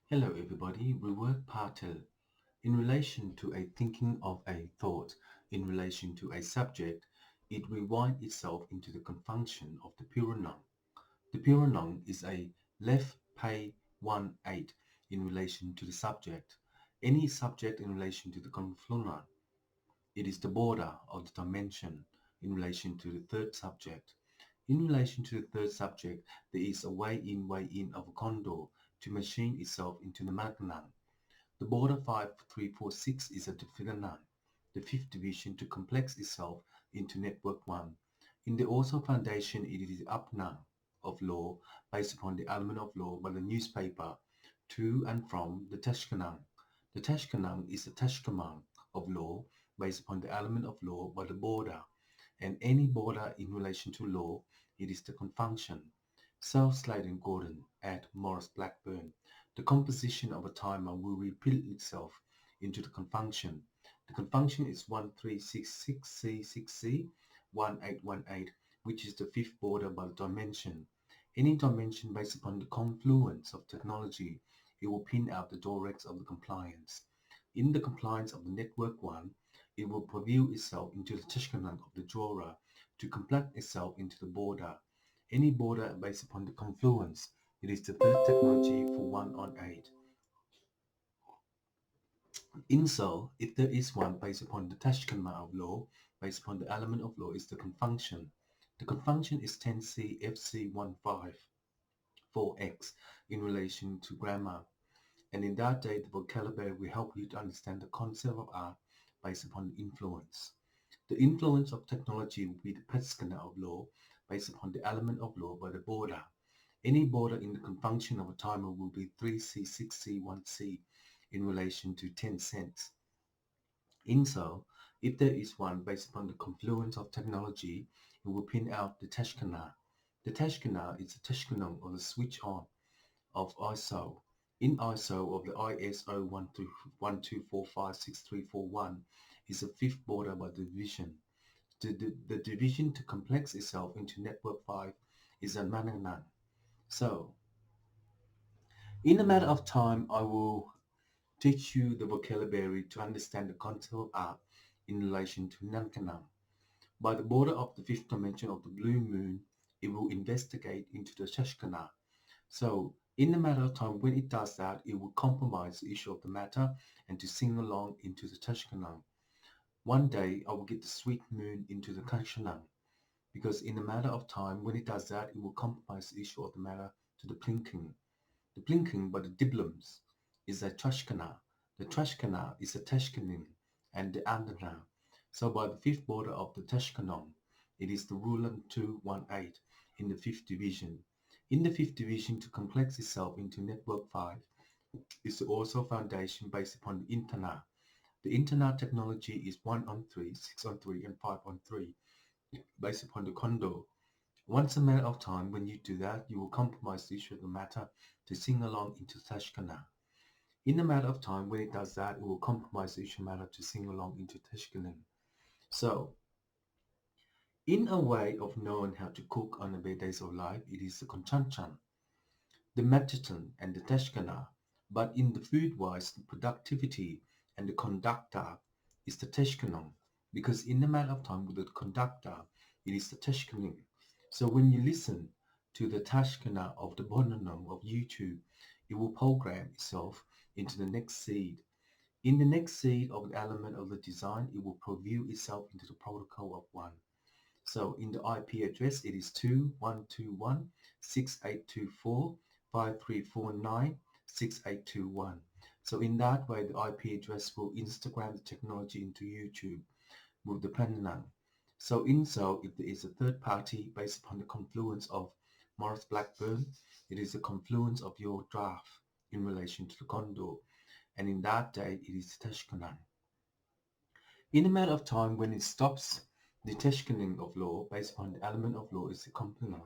Hello everybody, rework Patel. In relation to a thinking of a thought, in relation to a subject, it rewinds itself into the confunction of the Puranon. The Puranon is a left pay 1-8 in relation to the subject. Any subject in relation to the confluent, it is the border of the dimension in relation to the third subject. In relation to the third subject, there is a way in of a condor to machine itself into the Magnan. The border 5346 is a definite, the fifth division to complex itself into network 1. In the also foundation, it is the upnang of law based upon the element of law by the newspaper to and from the Tashkenang. The Tashkenang is the Tashkemang of law based upon the element of law by the border, and any border in relation to law, it is the confunction. South Sladen Gordon at Morris Blackburn. The composition of a timer will repeat itself into the confunction. The confunction is 1366C6C 1818, which is the fifth border by the dimension. Any dimension based upon the confluence of technology, it will pin out the directs of the compliance. In the compliance of the network 1, it will preview itself into the Tishkanan of the drawer to complete itself into the border. Any border based upon the confluence, it is the third technology for 1 on 8. In so, if there is one based upon the Tashkema of law, based upon the element of law is the confunction. The confunction is 10C FC15 4X in relation to grammar. And in that day, the vocabulary will help you to understand the concept of art based upon influence. The influence of technology will be the Pescana of law based upon the element of law by the border. Any border in the confunction of a timer will be 3C6C1C in relation to 10 cents. In so, if there is one based upon the confluence of technology, it will pin out the Tashkana. The Tashkana is the Tashkanong or the switch on of ISO. In ISO of the ISO 12456341 is a fifth border by division. The division to complex itself into network 5 is a Mananan. So, in a matter of time, I will teach you the vocabulary to understand the concept of art in relation to Nankanam. By the border of the fifth dimension of the blue moon, it will investigate into the Shashkana. So, in a matter of time, when it does that, it will compromise the issue of the matter and to sing along into the Tashkanang. One day, I will get the sweet moon into the Kanshanang, because in a matter of time, when it does that, it will compromise the issue of the matter to the Plinking. The Plinking by the Diblums is a Trashkana. The Trashkana is a Tashkanin and the Andana. So by the fifth border of the Tashkanong, it is the Rulan 218 in the fifth division. In the fifth division to complex itself into network 5 is also foundation based upon the internet. The internet technology is 1 on 3, 6 on 3, and 5 on 3 based upon the condo. Once a matter of time, when you do that, you will compromise the issue of the matter to sing along into Tashkana. In a matter of time, when it does that, it will compromise the issue matter to sing along into Tashkanin. So, in a way of knowing how to cook on the bad days of life, it is the Konchanchan, the Metaton, and the Tashkana. But in the food-wise, the productivity and the conductor is the Tashkanon. Because in a matter of time with the conductor, it is the Tashkanin. So when you listen to the Tashkana of the Bonanong of YouTube, it will program itself into the next seed. In the next seed of the element of the design, it will preview itself into the protocol of one. So in the IP address, it is 2121-6824-5349-6821. So in that way, the IP address will Instagram the technology into YouTube with the Penang. So in so, if there is a third party based upon the confluence of Morris Blackburn, it is the confluence of your draft in relation to the Condor. And in that day, it is Teshkanan. In a matter of time, when it stops the Teshkaning of law based upon the element of law is the complement.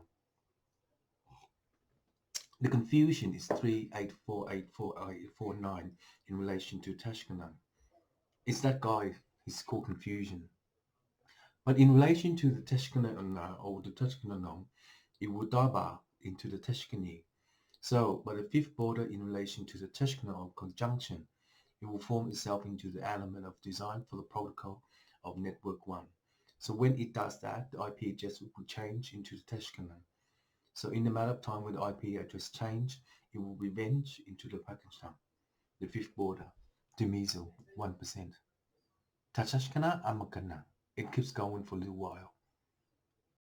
The confusion is 38484849 in relation to Teshkanan. It's that guy, he's called confusion. But in relation to the Teshkanan or the Teshkanan, it will daba into the Teshkani. So, but the fifth border in relation to the Teshkana or conjunction, it will form itself into the element of design for the protocol of network 1. So when it does that, the IP address will change into the Teshkana. So in the matter of time when the IP address change, it will revenge into the package time, the fifth border, Demiso, 1%. Tachashkana Amakana. It keeps going for a little while.